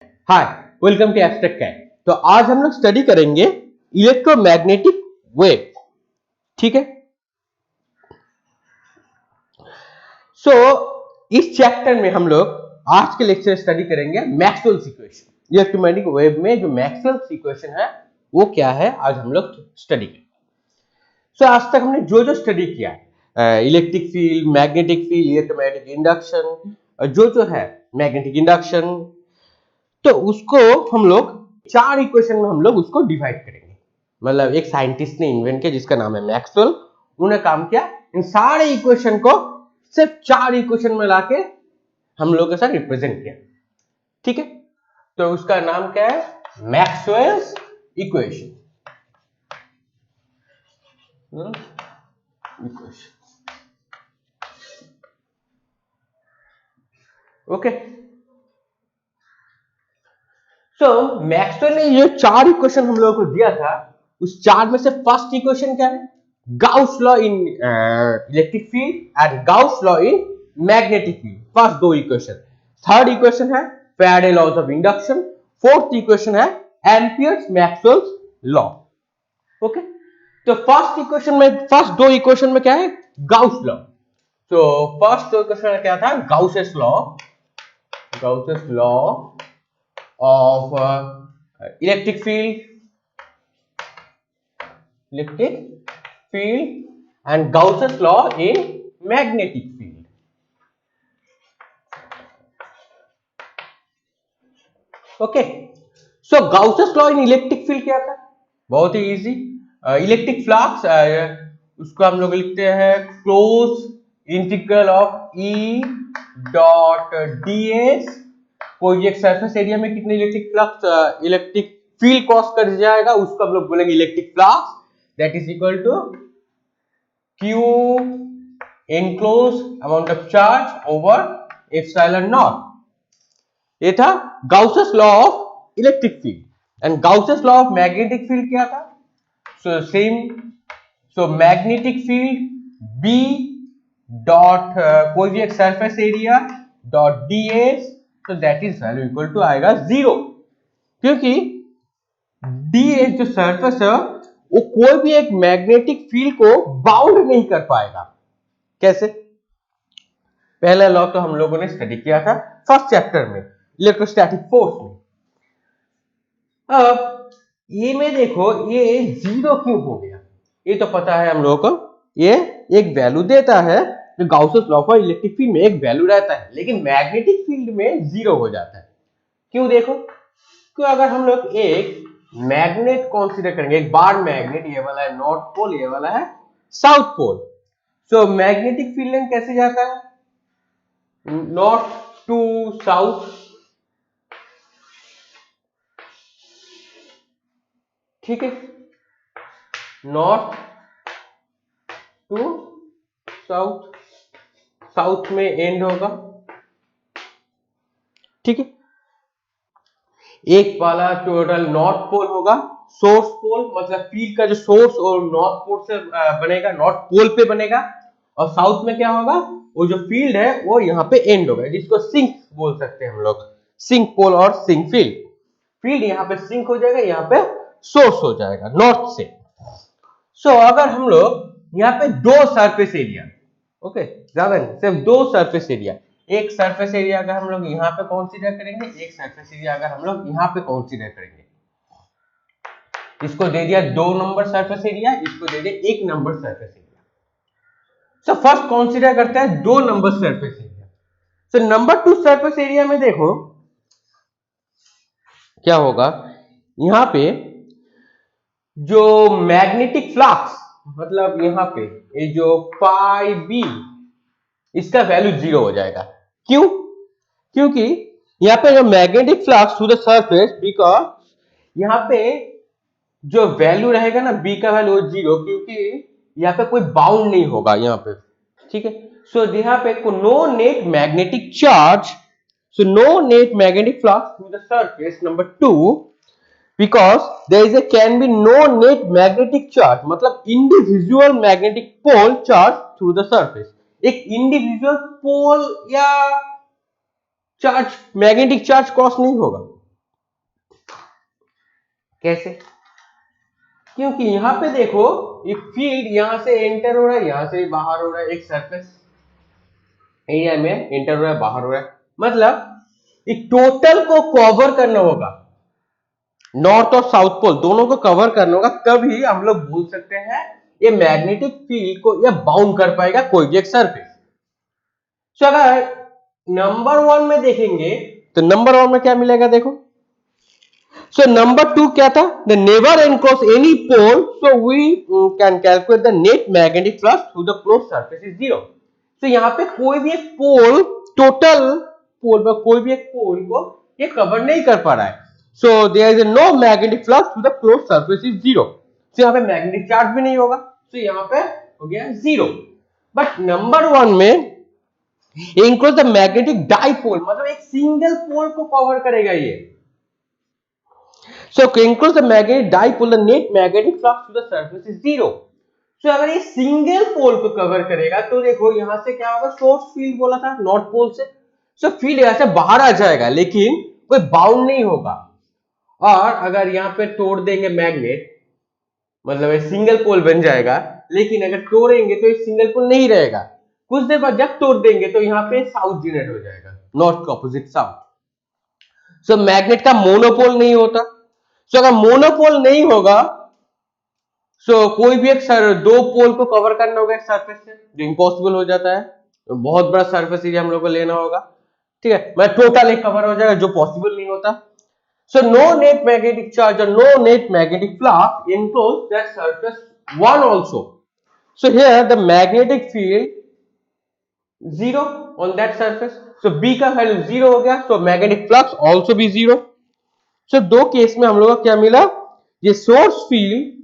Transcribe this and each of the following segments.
Hi, welcome to abstract cat. तो आज हम लोग स्टडी करेंगे इलेक्ट्रोमैग्नेटिक वेव। ठीक है। सो इस चैप्टर में हम लोग आज के लेक्चर स्टडी करेंगे मैक्सवेल्स इक्वेशन। इलेक्ट्रोमैग्नेटिक वेव में जो मैक्सवेल्स इक्वेशन है वो क्या है, आज हम लोग स्टडी करेंगे। सो आज तक हमने जो जो स्टडी किया, electric field, magnetic field, electromagnetic induction, जो है मैग्नेटिक इंडक्शन, तो उसको हम लोग चार इक्वेशन में हम लोग उसको डिवाइड करेंगे। मतलब एक साइंटिस्ट ने इन्वेंट किया जिसका नाम है मैक्सवेल। उन्होंने काम किया इन सारे इक्वेशन को सिर्फ चार इक्वेशन में लाके हम लोग के साथ रिप्रेजेंट किया। ठीक है, तो उसका नाम क्या है? Maxwell's equation. ओके, तो मैक्सवेल ने जो चार इक्वेशन हम लोगों को दिया था, उस चार में से फर्स्ट इक्वेशन क्या है? Gauss law in electric field and Gauss law in magnetic field. First दो इक्वेशन। थर्ड इक्वेशन है Faraday laws of induction. Fourth equation है एम्पियर्स मैक्सवेल्स लॉ। ओके, तो फर्स्ट इक्वेशन में, फर्स्ट दो इक्वेशन में क्या है? Gauss law. तो फर्स्ट दो इक्वेशन क्या था? Gauss's law, Gauss's law of electric field and Gauss's law in magnetic field. Okay, so Gauss's law in electric field क्या था? बहुत ही इजी। इलेक्ट्रिक फ्लक्स उसको हम लोग लिखते हैं close integral of E dot ds। कोई एक सरफेस एरिया में कितने electric flux, electric field cross कर जाएगा, उसको हम लोग बोलेंगे electric flux. That is equal to q enclose amount of charge over epsilon naught. ये था Gauss's law of electric field. And Gauss's law of magnetic field क्या था? So same, so magnetic field b dot कोई भी एक surface area dot ds, तो that is value equal to आएगा 0, क्योंकि ds जो सरफेस है वो कोई भी एक मैग्नेटिक फील्ड को बाउंड नहीं कर पाएगा। कैसे? पहला लॉ तो हम लोगों ने स्टडी किया था फर्स्ट चैप्टर में, इलेक्ट्रोस्टैटिक फोर्स में। अब ये में देखो, ये 0 क्यों हो गया? ये तो पता है हम लोगों को, ये एक वैल्यू देता है, तो गाउसेस लॉ फॉर इलेक्ट्रिक फील्ड में एक वैल्यू रहता है, लेकिन मैग्नेटिक फील्ड में 0 हो जाता है। क्यों? देखो, क्यों अगर हम लोग एक मैग्नेट कंसीडर करेंगे, एक बार मैग्नेट, ये वाला है नॉर्थ पोल, ये वाला है south pole. So magnetic field line कैसे जाता है? North to south. ठीक है, नॉर्थ टू साउथ, साउथ में एंड होगा। ठीक है, एक वाला टोटल नॉर्थ पोल होगा, सोर्स पोल, मतलब फील्ड का जो सोर्स और नॉर्थ पोल से बनेगा, नॉर्थ पोल पे बनेगा। और साउथ में क्या होगा? वो जो फील्ड है वो यहाँ पे एंड होगा, जिसको सिंक बोल सकते हैं हम लोग, सिंक पोल और सिंक फील्ड। फील्ड यहाँ पे सिंक हो जाएगा, यहाँ पे सोर्स हो जाएगा नॉर्थ से। सो अगर हम लोग यहाँ पे दो सरफेस एरिया, ओके, ज्यादा नहीं, सिर्फ दो सरफेस एरिया, एक सरफेस एरिया अगर हम लोग यहाँ पे कंसीडर करेंगे, एक सरफेस एरिया अगर हम लोग यहाँ पे कंसीडर करेंगे, इसको दे दिया 2 नंबर सरफेस एरिया, इसको दे दिया 1 number surface area. So first consider करते हैं 2 number surface area. So number 2 surface area में देखो क्या होगा, यहाँ पे जो मैग्नेटिक फ्लक्स, मतलब यहाँ पे ये जो फाई बी, इसका वैल्यू 0 हो जाएगा। क्यों? क्योंकि यहाँ पे जो magnetic flux through the surface, because यहाँ पे जो वैल्यू रहेगा ना बी का वैल्यू 0, क्योंकि यहाँ पे कोई बाउंड नहीं होगा यहाँ पे। ठीक है, सो यहाँ पे no net magnetic charge, so no net magnetic flux through the surface. Number 2, because there is a can be no net magnetic charge, मतलब individual magnetic pole charge through the surface. एक individual pole या चार्ज, magnetic charge cross नहीं होगा। कैसे? क्योंकि यहाँ पे देखो एक फील्ड यहां से एंटर हो रहा है, यहां से बाहर हो रहा है, एक सरफेस एरिया में एंटर हो रहा है, बाहर हो रहा है, मतलब एक टोटल को कवर करना होगा, नॉर्थ और साउथ पोल दोनों को कवर करना होगा, तभी हम लोग बोल सकते हैं ये मैग्नेटिक फील्ड को ये बाउंड कर पाएगा कोई भी एक सरफेस। तो अगर नंबर 1 में देखेंगे तो नंबर 1 में क्या मिलेगा देखो, so number 2 क्या था, the never enclose any pole, so we can calculate the net magnetic flux through the closed surface is 0। तो यहाँ पे कोई भी एक पोल, टोटल पोल पर कोई भी एक पोल को ये कवर नहीं कर पा रहा है, so there is no magnetic flux through the closed surface is 0। तो यहाँ पे मैग्नेटिक चार्ज भी नहीं होगा, तो यहाँ पे हो गया 0। बट नंबर 1 में enclose the magnetic dipole, मतलब एक सिंगल पोल को कवर करेगा ये। So enclose the magnetic dipole, the net magnetic flux to the surface is 0। So अगर ये सिंगल पोल को कवर करेगा तो देखो यहां से क्या होगा, सोर्स फील्ड बोला था नॉर्थ पोल से, so फील्ड यहां से बाहर आ जाएगा लेकिन कोई बाउंड नहीं होगा। और अगर यहाँ पे तोड़ देंगे मैग्नेट, मतलब ये सिंगल पोल बन जाएगा, लेकिन अगर तोड़ेंगे तो ये सिंगल पोल नहीं रहेगा, कुछ देर बाद जब तोड़ देंगे तो यहाँ पे साउथ जनरेट हो जाएगा, नॉर्थ के ऑपोजिट साउथ। सो मैग्नेट का मोनोपोल नहीं होता, सो अगर मोनोपोल नहीं होगा सो कोई भी एक दो पोल को कवर करना होगा एक सरफेस से, जो इम्पॉसिबल हो जाता है, तो बहुत बड़ा सरफेस एरिया हम लोग को लेना होगा, ठीक है, मतलब टोटल एक कवर हो जाएगा जो पॉसिबल नहीं होता। So no net magnetic charge और no net magnetic flux enclose that surface 1 also। So here the magnetic field 0 on that surface, so B का वैल्यू 0 हो गया, so magnetic flux also be 0। so दो case में हम लोग को क्या मिला, ये सोर्स फील्ड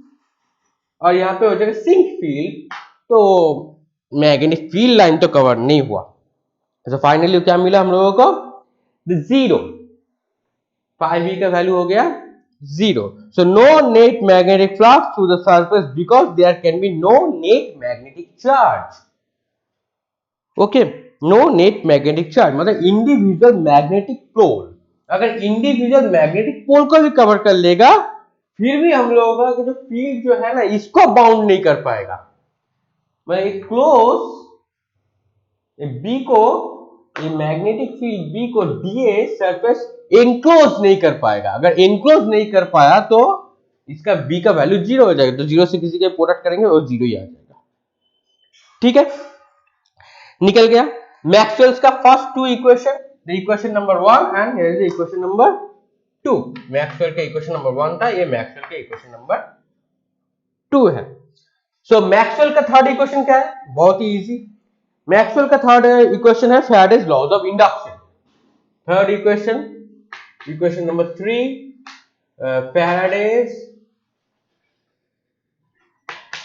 और यहाँ पे हो जाएगा सिंक फील्ड, तो मैग्नेटिक फील्ड लाइन तो कवर नहीं हुआ, तो फाइनली क्या मिला हम लोगों को, 0, फाई बी का वैल्यू हो गया 0। So no net magnetic flux through the surface because there can be no net magnetic charge. Okay, no net magnetic charge मतलब इंडिविजुअल मैग्नेटिक पोल, अगर इंडिविजुअल मैग्नेटिक पोल को भी कवर कर लेगा फिर भी हम लोगों का जो फील्ड जो है ना इसको बाउंड नहीं कर पाएगा, मतलब क्लोज बी को, ये मैग्नेटिक फील्ड बी को दिए सरफेस एनक्लोज नहीं कर पाएगा, अगर एनक्लोज नहीं कर पाया तो इसका बी का वैल्यू 0 हो जाएगा, तो 0 से किसी के प्रोडक्ट करेंगे वो 0 ही आ जाएगा, ठीक है, निकल गया। मैक्सवेल्स का first two equation, the equation number 1 and here is the equation number 2। Maxwell का इक्वेशन नंबर 1 था, ये मैक्सवेल का इक्वेशन नंबर 2 है। सो मैक्सवेल का थर्ड इक्वेशन क्या है, बहुत ही इजी, मैक्सवेल का थर्ड इक्वेशन है Faraday's laws of induction. Third equation, equation number 3, Faraday's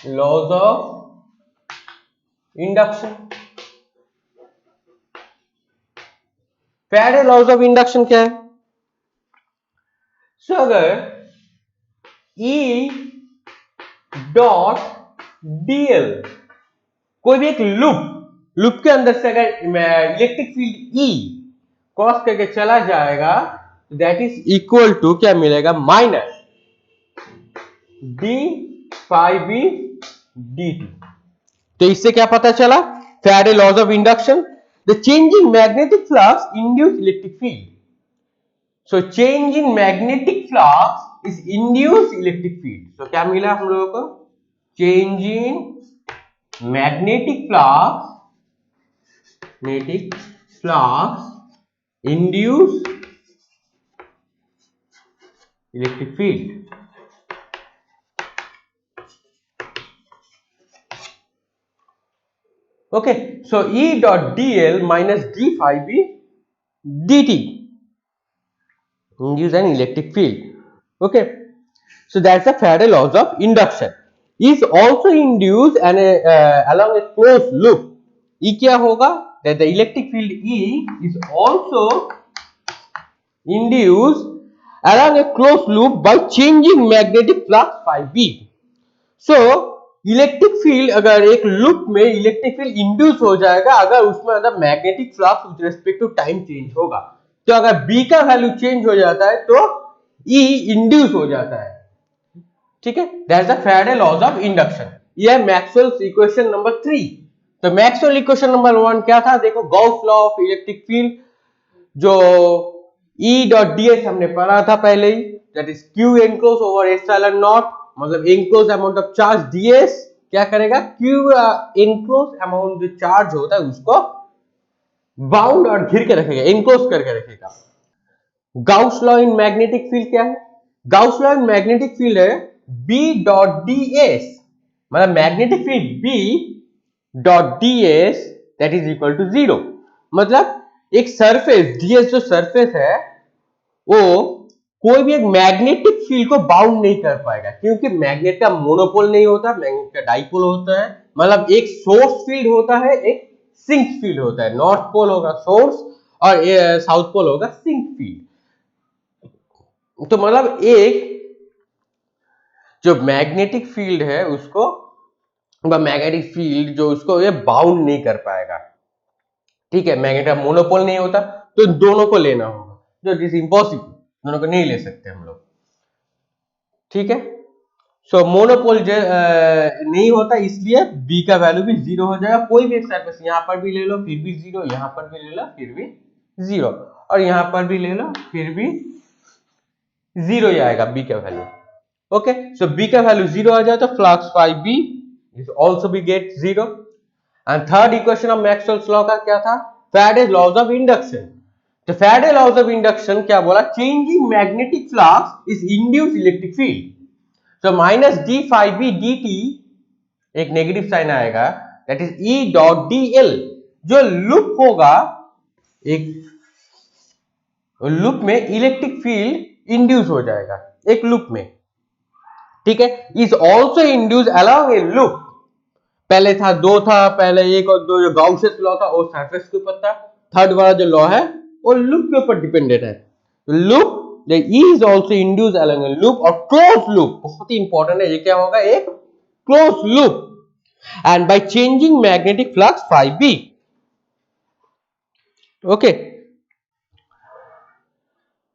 laws of induction. Faraday laws of induction क्या है, सो अगर E डॉट dl कोई भी एक लूप के अंदर से अगर इलेक्ट्रिक फील्ड E क्रॉस करके चला जाएगा दैट इज इक्वल टू क्या मिलेगा, minus d phi b dt। तो इससे क्या पता चला, Faraday laws of induction, the change in magnetic flux induce electric field, so change in magnetic flux is induce electric field. तो क्या मिला हम लोगों को, change in magnetic flux induce electric field. Okay, so E dot dl minus d phi b dt induce an electric field. Okay, so that's the Faraday laws of induction. Is also induced and along a closed loop. E क्या होगा, that the electric field E is also induced along a closed loop by changing magnetic flux phi b. So electric field अगर एक loop में electric field induce हो जाएगा अगर उसमें अंदर magnetic flux with respect to time change होगा, तो अगर B का वैल्यू चेंज हो जाता है तो E इंड्यूस हो जाता है, ठीक है, that's the Faraday laws of induction. ये है मैक्सवेल्स इक्वेशन नंबर 3। तो मैक्सवेल इक्वेशन नंबर 1 क्या था, देखो Gauss law of electric field, जो E डॉट ds हमने पढ़ा था पहले ही, that is q enclosed over epsilon naught, मतलब enclosed amount of charge ds क्या करेगा, q enclosed अमाउंट जो चार्ज होता है उसको बाउंड और घिर के रखेगा, enclosed करके रखेगा। Gauss law in magnetic field क्या है, Gauss law in magnetic field है B डॉट ds, मतलब magnetic field B dot ds that is equal to 0। मतलब एक सरफेस ds जो सरफेस है वो कोई भी एक मैग्नेटिक फील्ड को बाउंड नहीं कर पाएगा, क्योंकि मैग्नेट का मोनोपोल नहीं होता, मैग्नेट का डाइपोल होता है। मतलब एक सोर्स फील्ड होता है, एक सिंक फील्ड होता है। नॉर्थ पोल होगा सोर्स और साउथ पोल होगा सिंक फील्ड। तो मतलब एक जो मैग्नेटिक फील्ड है उसको, मैग्नेटिक फील्ड जो उसको ये बाउंड नहीं कर पाएगा, ठीक है। मैग्नेट का मोनोपोल नहीं होता, तो दोनों को लेना होगा, जो इज इम्पॉसिबल, दोनों को नहीं ले सकते हम लोग, ठीक है। सो मोनोपोल नहीं होता, इसलिए बी का वैल्यू भी 0 हो जाएगा। कोई भी एक सरफेस यहां पर भी ले लो फिर भी 0, यहां पर भी ले लो फिर भी 0, और यहां पर भी ले लो फिर भी 0 ही आएगा बी का वैल्यू। ओके, सो बी का वैल्यू 0 आ जाए तो flux phi B is also B get 0। And third equation of Maxwell's law का क्या था, फैराडेज लॉज ऑफ इंडक्शन। तो फैराडे लॉज ऑफ इंडक्शन क्या बोला, changing magnetic flux is induced electric field. तो minus D phi B D T, एक negative sign आएगा, that is E dot D L. जो लूप होगा, एक लूप में इलेक्ट्रिक फील्ड इंड्यूस हो जाएगा एक लूप में, ठीक है। Is also induce along A loop. पहले था 2 था, पहले 1 और 2 जो गाउसेस लॉ था वो सरफेस के ऊपर था, थर्ड वाला जो लॉ है वो लूप के ऊपर डिपेंडेंट है। Loop the E is also induced along a loop or closed loop, बहुत ही इंपॉर्टेंट है ये, क्या होगा, एक closed loop and by changing magnetic flux phi B। Okay,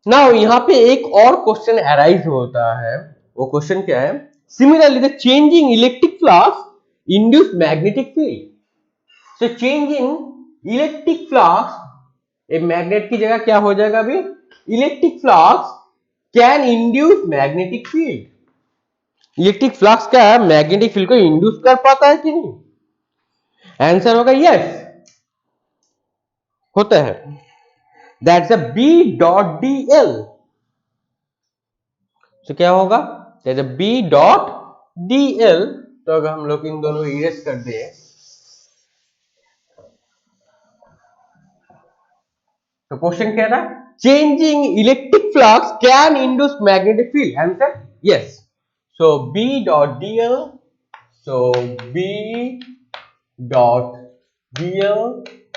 now यहां पे एक और क्वेश्चन अराइज होता है, वो क्वेश्चन क्या है, similarly the changing electric flux induce magnetic field. So changing electric flux, एक मैग्नेट की जगह क्या हो जाएगा अभी, electric flux can induce magnetic field. Electric flux क्या है, मैग्नेटिक फील्ड को इंड्यूस कर पाता है कि नहीं, आंसर होगा यस, होता है। That's a B dot D l. तो क्या होगा, that's a B dot D l. तो अगर हम लोग इन दोनों इरेज कर दे, तो क्वेश्चन क्या था, changing electric flux can induce magnetic field, answer yes. So B dot D l, so B dot dl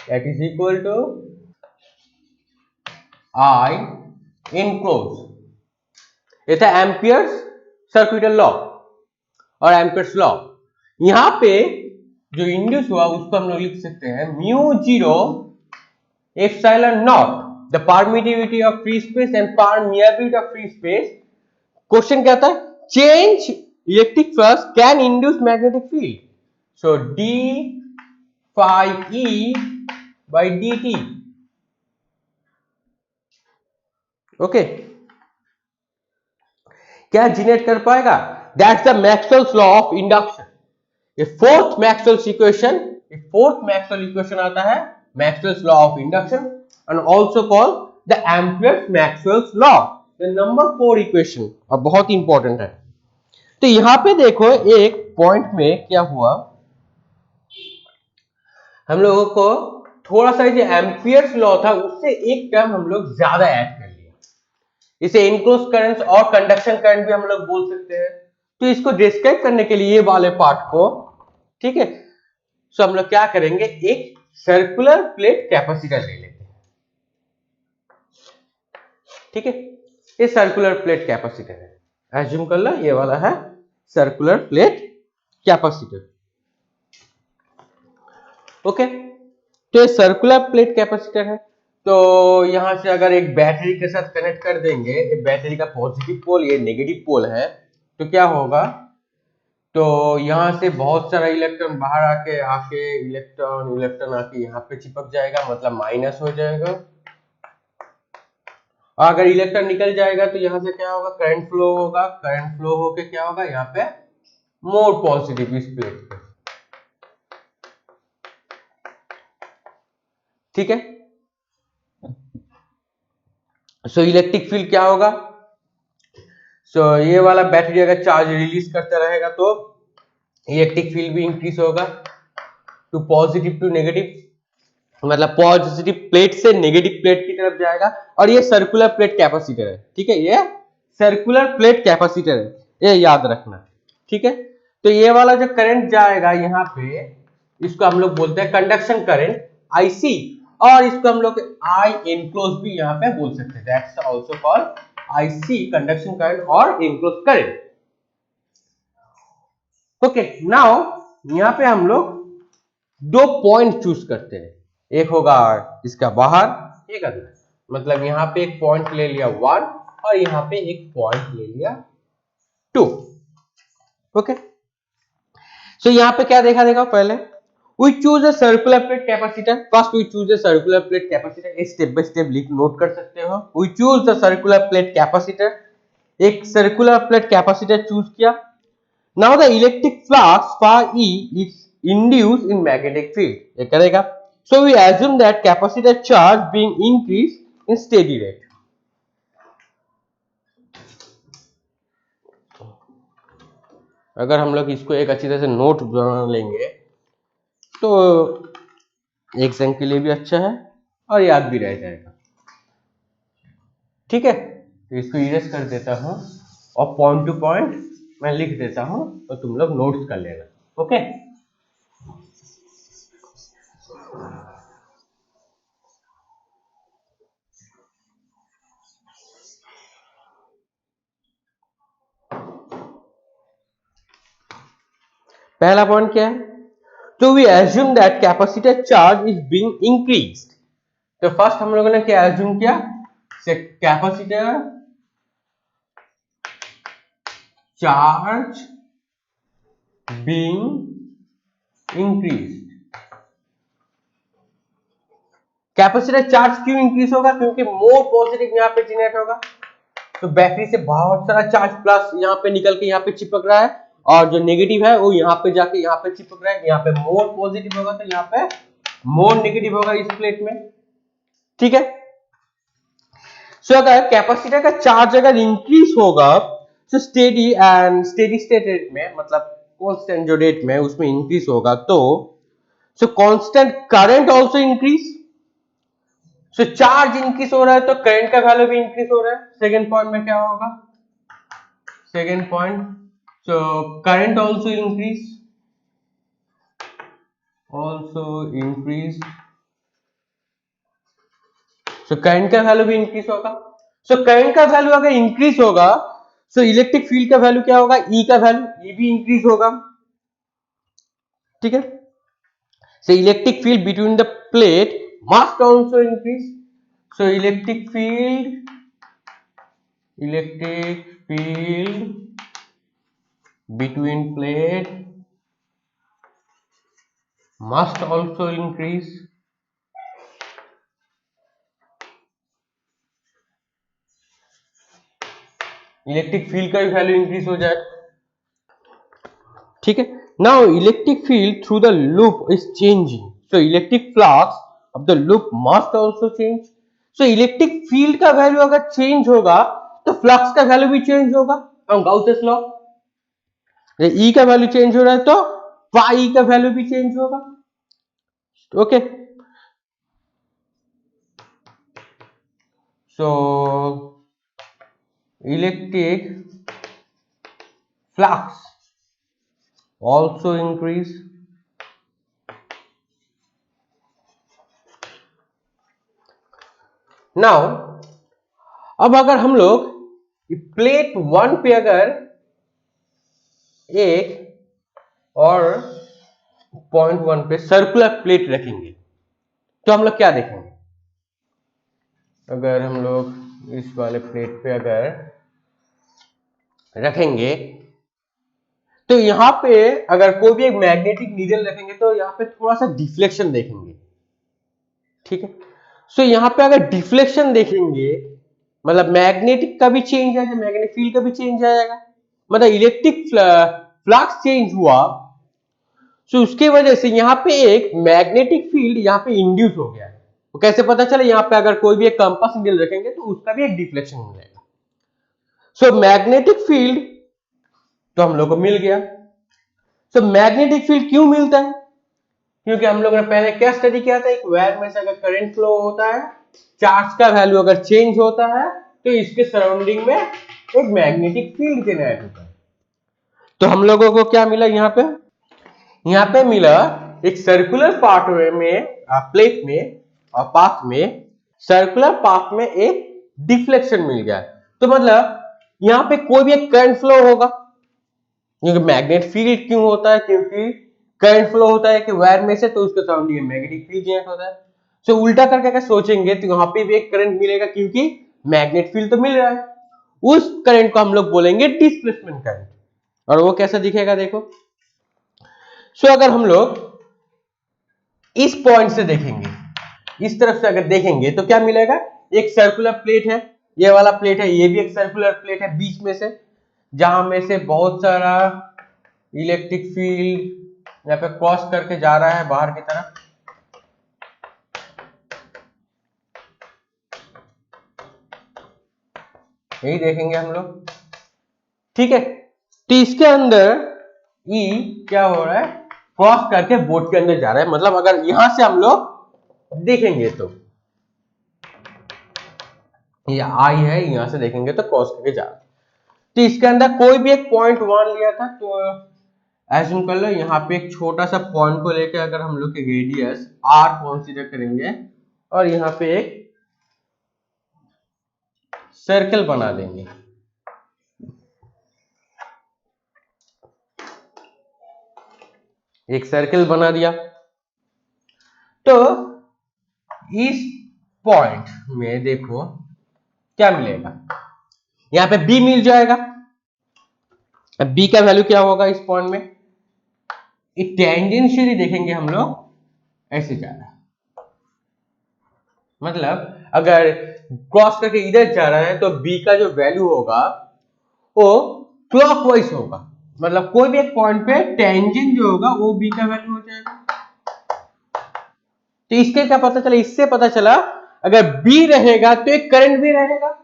that is equal to I enclosed। ये था एम्पियर्स सर्कुलर लॉ और एम्पियर्स लॉ। यहां पे जो इंड्यूस हुआ उसको हम लोग लिख सकते हैं mu 0 epsilon not, the permittivity of free space and permeability of free space. Question क्या था, change electric flux can induce magnetic field, so d phi e by dt। Okay, क्या जनरेट कर पाएगा, that's the Maxwell's law of induction. ये fourth Maxwell's equation, ये fourth Maxwell equation आता है Maxwell's law of induction and also called the amperes Maxwell's law, the number 4 equation, और बहुत important है। तो यहां पे देखो एक पॉइंट में क्या हुआ, हम लोगों को थोड़ा सा जो एम्पियर्स लॉ था उससे एक टर्म हम लोग ज्यादा ऐड कर लिया, इसे इनक्लोज करंट और कंडक्शन करंट भी हम लोग बोल सकते हैं। तो इसको डिस्क्राइब करने के लिए ये वाले पार्ट को, ठीक है, सो हम लोग क्या करेंगे, एक सर्कुलर प्लेट कैपेसिटर ले लेते हैं, ठीक है। ये सर्कुलर प्लेट कैपेसिटर है, एज्यूम कर लो ये वाला है सर्कुलर प्लेट कैपेसिटर। ओके, तो ये सर्कुलर प्लेट कैपेसिटर है। तो यहां से अगर एक बैटरी के साथ कनेक्ट कर देंगे, ये बैटरी का पॉजिटिव पोल, ये नेगेटिव पोल है, तो क्या होगा, तो यहाँ से बहुत सारा इलेक्ट्रॉन बाहर आके आके इलेक्ट्रॉन आके यहाँ पे चिपक जाएगा, मतलब माइनस हो जाएगा। और अगर इलेक्ट्रॉन निकल जाएगा तो यहाँ से क्या होगा, करंट फ्लो होगा, करंट फ्लो होके क्या होगा, यहाँ पे मोर पॉजिटिव इस प्लेट पे, ठीक है। सो इलेक्ट्रिक फील्ड क्या होगा, सो ये वाला बैटरी अगर चार्ज रिलीज करता रहेगा तो इलेक्ट्रिक फील्ड भी इंक्रीज होगा टू पॉजिटिव टू नेगेटिव, मतलब पॉजिटिव प्लेट से नेगेटिव प्लेट की तरफ जाएगा। और ये सर्कुलर प्लेट कैपेसिटर है, ठीक है, ये सर्कुलर प्लेट कैपेसिटर है, ये याद रखना, ठीक है। तो ये वाला जो करंट जाएगा यहाँ पे, इसको हम लोग बोलते हैं कंडक्शन करंट आईसी, और इसको हम लोग आई एनक्लोज भी यहाँ पे बोल सकते हैं, that's also called IC conduction current और एनक्लोज करंट। ओके, नाउ यहाँ पे हम लोग दो पॉइंट चूज करते हैं, एक होगा इसका बाहर, एक अंदर, मतलब यहाँ पे एक पॉइंट ले लिया 1 और यहाँ पे एक पॉइंट ले लिया 2। ओके, सो यहाँ पे क्या देखा पहले, we choose a circular plate capacitor, first we choose a circular plate capacitor, step by step note कर सकते हो। we choose the circular plate capacitor, एक circular plate capacitor चूज किया। now the electric flux phi E is induced in magnetic field, ये करेगा। so we assume that capacitor charge being increased in steady rate, अगर हम लोग इसको एक अच्छी तरह से नोट बना लेंगे तो एग्जाम के लिए भी अच्छा है और याद भी रह जाएगा, ठीक है। तो इसको इरेज कर देता हूं और पॉइंट टू पॉइंट मैं लिख देता हूं, तो तुम लोग नोट्स कर लेना, ओके। पहला पॉइंट क्या है, तो we assume that capacitor charge is being increased. तो फर्स्ट हम लोगों ने क्या एज्यूम किया, capacitor charge being increased. Capacitor charge क्यों इंक्रीज होगा, क्योंकि मोर पॉजिटिव यहाँ पे जनरेट होगा, तो बैटरी से बहुत सारा चार्ज प्लस यहाँ पे निकल के यहाँ पे चिपक रहा है, और जो नेगेटिव है वो यहाँ पे जाके यहाँ पे चिपक रहा है, यहाँ पे मोर पॉजिटिव होगा तो यहाँ पे मोर नेगेटिव होगा इस प्लेट में, ठीक है। सो अगर कैपेसिटर का चार्ज अगर इंक्रीज होगा तो स्टेडी स्टेट रेट में, मतलब कांस्टेंट जो रेट में उसमें इंक्रीज होगा, तो so constant current also increase, so charge increase हो रहा है तो करंट का वैल्यू भी इंक्रीज हो रहा है। सेकंड पॉइंट में क्या होगा, second point, so current also increase, so current का वैल्यू भी इंक्रीज होगा। सो करंट का वैल्यू अगर इंक्रीज होगा सो इलेक्ट्रिक फील्ड का वैल्यू क्या होगा, ई का वैल्यू, ई भी इंक्रीज होगा, ठीक है। So electric field between the plate must also increase, so electric field between plate must also increase, electric field का भी वैल्यू इंक्रीज हो जाए, ठीक है। Now electric field through the loop is changing, so electric flux of the loop must also change, so electric field का value अगर change होगा तो फ्लक्स का वैल्यू भी चेंज होगा, गाउसेस लॉ, ई का वैल्यू चेंज हो रहा है तो फाई का वैल्यू भी चेंज होगा, okay. So electric flux also increase, now अब अगर हम लोग प्लेट 1 पे अगर एक और पॉइंट 1 पे सर्कुलर प्लेट रखेंगे तो हम लोग क्या देखेंगे, अगर हम लोग इस वाले प्लेट पे अगर रखेंगे तो यहाँ पे अगर कोई भी एक मैग्नेटिक नीडल रखेंगे तो यहाँ पे थोड़ा सा डिफ्लेक्शन देखेंगे, ठीक है। सो यहाँ पे अगर डिफ्लेक्शन देखेंगे मतलब मैग्नेटिक का भी चेंज है, मैग्नेटिक फील्ड का भी चेंज आएगा, मतलब इलेक्ट्रिक फ्लक्स चेंज हुआ। सो उसके वजह से यहाँ पे एक मैग्नेटिक फील्ड यहाँ पे इंड्यूस हो गया है। तो कैसे पता चले, यहाँ पे अगर कोई भी एक कंपास नीडल रखेंगे तो उसका भी एक डिफ्लेक्शन हो जाएगा। सो मैग्नेटिक फील्ड तो हम लोग को मिल गया। सो मैग्नेटिक फील्ड क्यों मिलता है? क्योंकि हम लोगों ने पहले क्या स्टडी किया था, एक वायर में से अगर करंट फ्लो होता है, चार्ज का वैल्यू अगर चेंज होता है तो इसके सराउंडिंग में एक मैग्नेटिक फील्ड जनरेट होता है। तो हम लोगों को क्या मिला यहाँ पे मिला एक सर्कुलर पार्ट में प्लेट में और पाथ में, सर्कुलर पाथ में एक डिफ्लेक्शन मिल गया। तो मतलब यहाँ पे कोई भी एक करंट फ्लो होगा, क्योंकि मैग्नेट फील्ड क्यों होता है, क्योंकि करंट फ्लो होता है कि वायर में से, तो उसके सराउंडिंग मैग्नेटिक फील्ड जनरेट होता है। सो उल्टा करके अगर सोचेंगे तो यहाँ पे भी एक करंट मिलेगा, क्योंकि मैग्नेट फील्ड तो मिल रहा है। उस करंट को हम लोग बोलेंगे डिस्प्लेसमेंट करंट। और वो कैसा दिखेगा देखो। सो अगर हम लोग इस पॉइंट से देखेंगे, इस तरफ से अगर देखेंगे तो क्या मिलेगा, एक सर्कुलर प्लेट है, ये वाला प्लेट है, ये भी एक सर्कुलर प्लेट है बीच में से, जहां में से बहुत सारा इलेक्ट्रिक फील्ड यहाँ पे क्रॉस करके जा रहा है बाहर की तरफ। यही देखेंगे हम लोग, ठीक है। तो इसके अंदर ई क्या हो रहा है, क्रॉस करके बोर्ड के अंदर जा रहा है। मतलब अगर यहां से हम लोग देखेंगे तो ये आई है, यहां से देखेंगे तो क्रॉस करके जा रहा है। तो इसके अंदर कोई भी एक पॉइंट 1 लिया था, तो एज्यूम कर लो यहाँ पे एक छोटा सा पॉइंट को लेकर अगर हम लोग के रेडियस r कंसीडर करेंगे और यहाँ पे एक सर्कल बना देंगे। एक सर्कल बना दिया तो इस पॉइंट में देखो क्या मिलेगा, यहाँ पे b मिल जाएगा। अब b का वैल्यू क्या होगा इस पॉइंट में, एक टेंजेंशियली देखेंगे हम लोग ऐसे जा रहा है, मतलब अगर क्रॉस करके इधर जा रहा है तो b का जो वैल्यू होगा वो क्लॉकवाइज होगा। मतलब कोई भी एक पॉइंट पे टेंजेंट जो होगा वो b का वैल्यू हो जाएगा। तो इसके क्या पता चला, इससे पता चला अगर b रहेगा तो एक करंट भी रहेगा।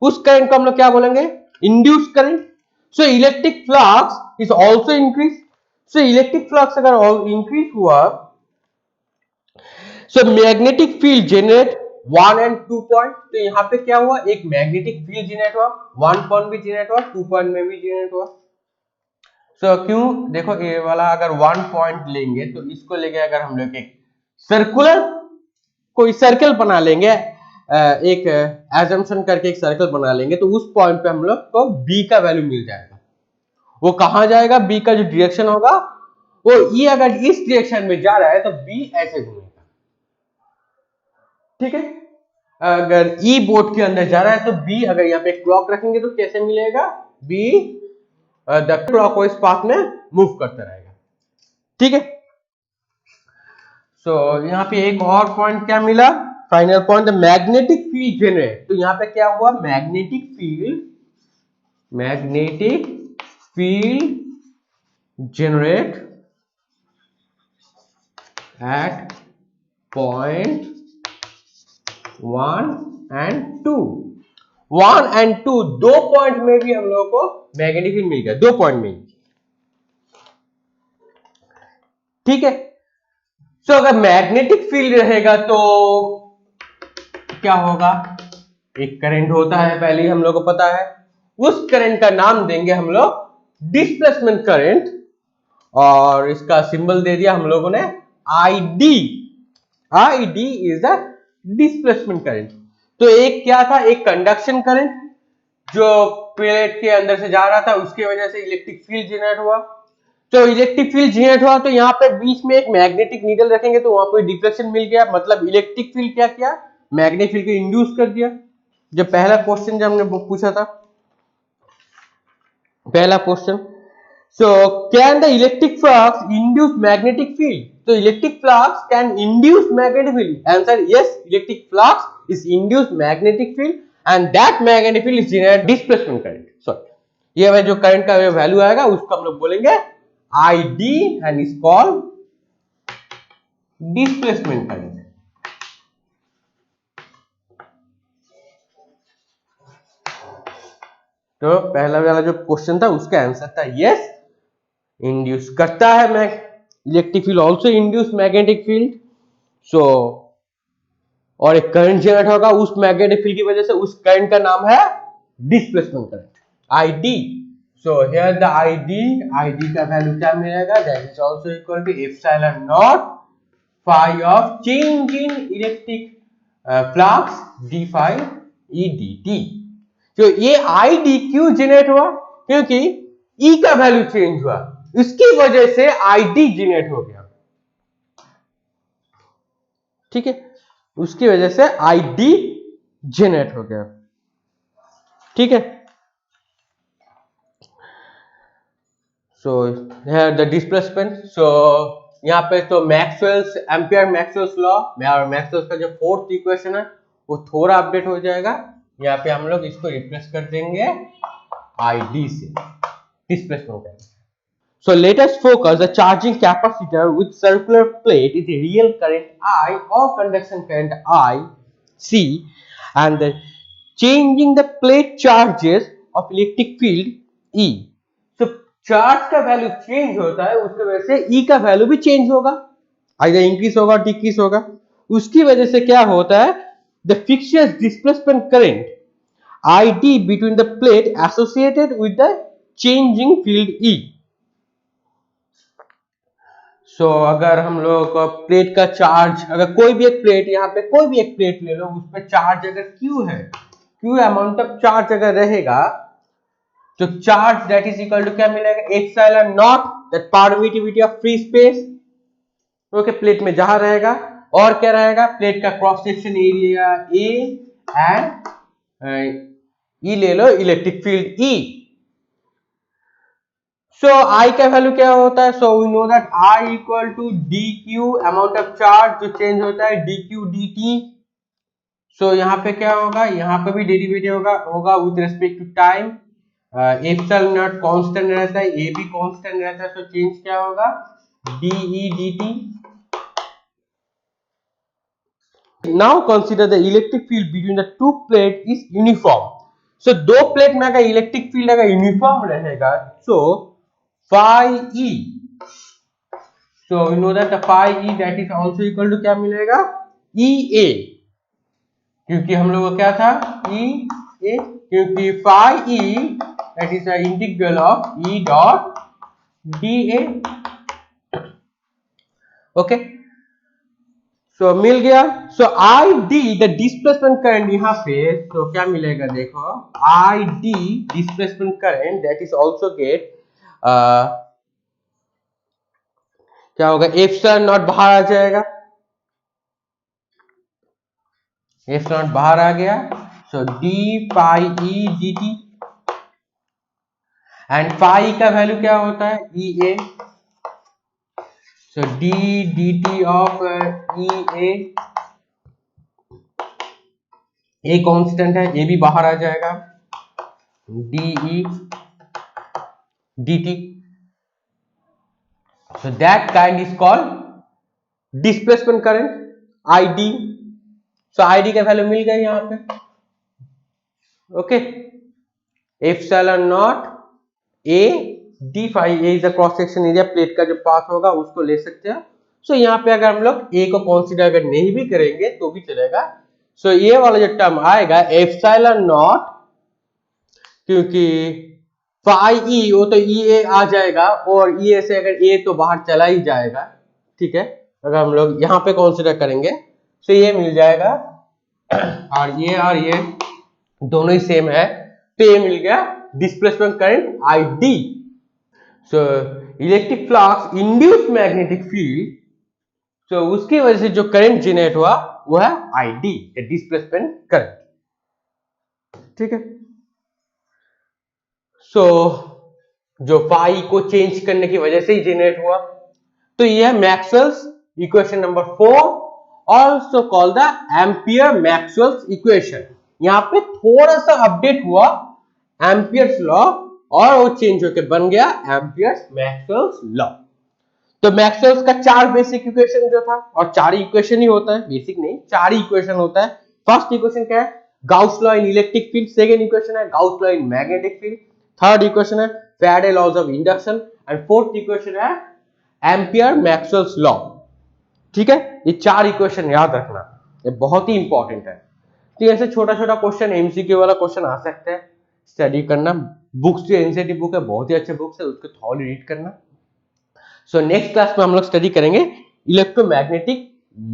उस करंट को हम लोग क्या बोलेंगे, induce current. So electric flux is also increase. So electric flux अगर इंक्रीज हुआ, सो magnetic field generate 1 and 2 point. तो यहाँ पे क्या हुआ, एक मैग्नेटिक फील्ड जनरेट हुआ, 1 पॉइंट भी जनरेट हुआ, 2 पॉइंट में भी जनरेट हुआ। सो क्यों, देखो ये वाला अगर 1 पॉइंट लेंगे तो इसको लेके अगर हम लोग एक सर्कुलर कोई सर्कल बना लेंगे, एक एजम्पशन करके एक सर्कल बना लेंगे, तो उस पॉइंट पे हम लोग को b का वैल्यू मिल जाएगा। वो कहां जाएगा, b का जो डायरेक्शन होगा वो e अगर इस डायरेक्शन में जा रहा है तो b ऐसे घूमेगा, ठीक है। अगर e बोर्ड के अंदर जा रहा है तो b अगर यहाँ पे क्लॉक रखेंगे तो कैसे मिलेगा, b द क्लॉकवाइज पाथ में मूव करता रहेगा, ठीक है। सो यहाँ पे एक और पॉइंट क्या मिला, final point, magnetic field generate. तो यहाँ पे क्या हुआ, magnetic field generate at point 1 and 2। 1 and 2 दो पॉइंट में भी हम लोगों को मैग्नेटिक फील्ड मिल गया, दो पॉइंट में, ठीक है। सो अगर मैग्नेटिक फील्ड रहेगा तो क्या होगा, एक करंट होता है, पहले ही हम लोग को पता है। उस करंट का नाम देंगे हम लोग डिस्प्लेसमेंट करंट, और इसका सिंबल दे दिया हम लोगों ने ID। ID is the displacement current. तो एक क्या था, एक कंडक्शन करंट जो प्लेट के अंदर से जा रहा था, उसकी वजह से इलेक्ट्रिक फील्ड जनरेट हुआ। तो इलेक्ट्रिक फील्ड जनरेट हुआ तो यहाँ पे बीच में एक मैग्नेटिक नीडल रखेंगे तो वहां पर डिफ्लेक्शन मिल गया, मतलब इलेक्ट्रिक फील्ड क्या किया, मैग्नेटिक फील्ड को इंड्यूस कर दिया। जो पहला क्वेश्चन जो हमने पूछा था, पहला question, So can the electric flux induce magnetic field? So electric flux can induce magnetic field. Answer yes, electric flux is induced magnetic field and that magnetic field is generate displacement current. Sorry, ये जो current का value आएगा उसको हम लोग बोलेंगे ID and is called displacement current. तो पहला वाला जो क्वेश्चन था उसका आंसर था यस, इंड्यूस करता है mag electric field also induce magnetic field. So और एक करंट जनरेट होगा उस मैग्नेटिक फील्ड की वजह से, उस करंट का नाम है displacement current ID. So here the ID का वैल्यू क्या मिलेगा, that is also equal to epsilon naught phi of change in electric flux d phi e dt. तो ये ID क्यों जनरेट हुआ, क्योंकि E का वैल्यू चेंज हुआ, इसकी वजह से ID जनरेट हो गया. ठीक है, उसकी वजह से ID जनरेट हो गया. ठीक है. So here the displacement. So यहाँ पे तो मैक्सवेल्स एम्पियर मैक्सवेल्स लॉ और मैक्सवेल्स का जो फोर्थ इक्वेशन है वो थोड़ा अपडेट हो जाएगा. यहाँ पे हम लोग इसको रिप्लेस कर देंगे ID से, डिस्प्लेसमेंट करेंगे. So let us focus the charging capacitor with circular plate is a real current I or conduction current I C and the changing the plate charges of electric field E. So charge का value change होता है, उसकी वजह से E का value भी change होगा, either increase होगा डिक्रीज होगा. उसकी वजह से क्या होता है, the fixed displacement current ID between the plate associated with the changing field E. सो अगर हम लोग प्लेट का चार्ज, अगर कोई भी एक प्लेट, यहाँ पे कोई भी एक प्लेट ले लो, उस पर चार्ज अगर Q है, Q अमाउंट ऑफ चार्ज अगर रहेगा, तो charge that is equal to क्या मिलेगा, epsilon naught that permittivity of free space. Okay, plate में जहां रहेगा, और क्या रहेगा, प्लेट का cross section area A and E ले लो, electric field E. So I का वैल्यू क्या होता है, so we know that I equal to dq amount of charge जो चेंज होता है dq dt. सो यहाँ पे क्या होगा, यहाँ पे भी डेरिवेटिव होगा with respect to time. Epsilon naught constant रहता है, ए भी कांस्टेंट रहता है, सो चेंज क्या होगा dE dt. Now consider the electric field between the two plate is uniform. So दो प्लेट में अगर इलेक्ट्रिक फील्ड अगर यूनिफॉर्म रहेगा, सो phi E, so we know that the phi E that is also equal to क्या मिलेगा EA, क्योंकि हम लोग को क्या था EA, क्योंकि phi E that is the integral of E dot dA. Okay, so मिल गया. So ID the displacement current यहाँ पे, तो क्या मिलेगा देखो, ID displacement current that is also get क्या होगा, एप्सिलॉन नॉट बाहर आ जाएगा, एप्सिलॉन नॉट बाहर आ गया, सो d phi E dt and phi का वैल्यू क्या होता है EA, so d dt of EA, A constant है, A भी बाहर आ जाएगा, dE dt. So that kind is called displacement current ID. So ID का वैल्यू मिल गया यहाँ पे. Okay, epsilon not A d phi A is the cross section area, plate का जो पाथ होगा उसको ले सकते हैं. सो यहाँ पे अगर हम लोग A को कंसीडर अगर नहीं भी करेंगे तो भी चलेगा. सो ये वाला जो टर्म आएगा एप्सिलॉन नॉट, क्योंकि phi E वो तो EA आ जाएगा, और EA से अगर A तो बाहर चला ही जाएगा. ठीक है, अगर हम लोग यहाँ पे कंसीडर करेंगे तो ये मिल जाएगा, और ये दोनों ही सेम है, तो ये मिल गया displacement current ID. So electric flux induce magnetic field, तो उसकी वजह से जो करंट जनरेट हुआ वो है ID, डिस्प्लेसमेंट करंट. ठीक है. सो जो फाई को चेंज करने की वजह से ही जनरेट हुआ। तो ये है Maxwell's equation number 4, also called the ampere Maxwell's equation. यहाँ पे थोड़ा सा अपडेट हुआ एम्पियर्स लॉ और वो चेंज होकर बन गया एम्पियर्स मैक्सवेल्स लॉ। तो मैक्सवेल्स का 4 बेसिक इक्वेशन जो था, और 4 इक्वेशन ही होता है, बेसिक नहीं 4 इक्वेशन होता है। फर्स्ट इक्वेशन क्या है, Gauss law in electric field. Second equation है Gauss law in magnetic field. Third equation है Faraday laws of induction. And fourth equation है एम्पियर मैक्सवेल्स लॉ। ठीक है, ये 4 इक्वेशन याद रखना, ये बहुत ही इंपॉर्टेंट है। तो ऐसे छोटा छोटा क्वेश्चन, एमसीक्यू वाला क्वेश्चन आ सकता है, स्टडी करना। बुक्स जो एनसीईआरटी बुक है बहुत ही अच्छे बुक्स है, उसको थॉली रीड करना। सो नेक्स्ट क्लास में हम लोग स्टडी करेंगे इलेक्ट्रोमैग्नेटिक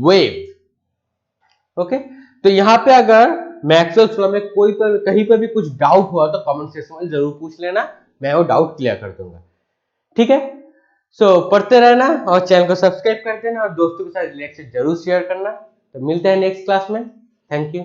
वेव। ओके, तो यहाँ पे अगर मैक्सवेल्स लॉ में कोई पर कहीं पर भी कुछ डाउट हुआ तो कमेंट सेक्शन में जरूर पूछ लेना, मैं वो डाउट क्लियर कर दूंगा। ठीक है, सो पढ़ते रहना और चैनल को सब्सक्राइब कर देना और दोस्तों के साथ लेक्चर जरूर शेयर करना। तो मिलते हैं नेक्स्ट क्लास में। Thank you.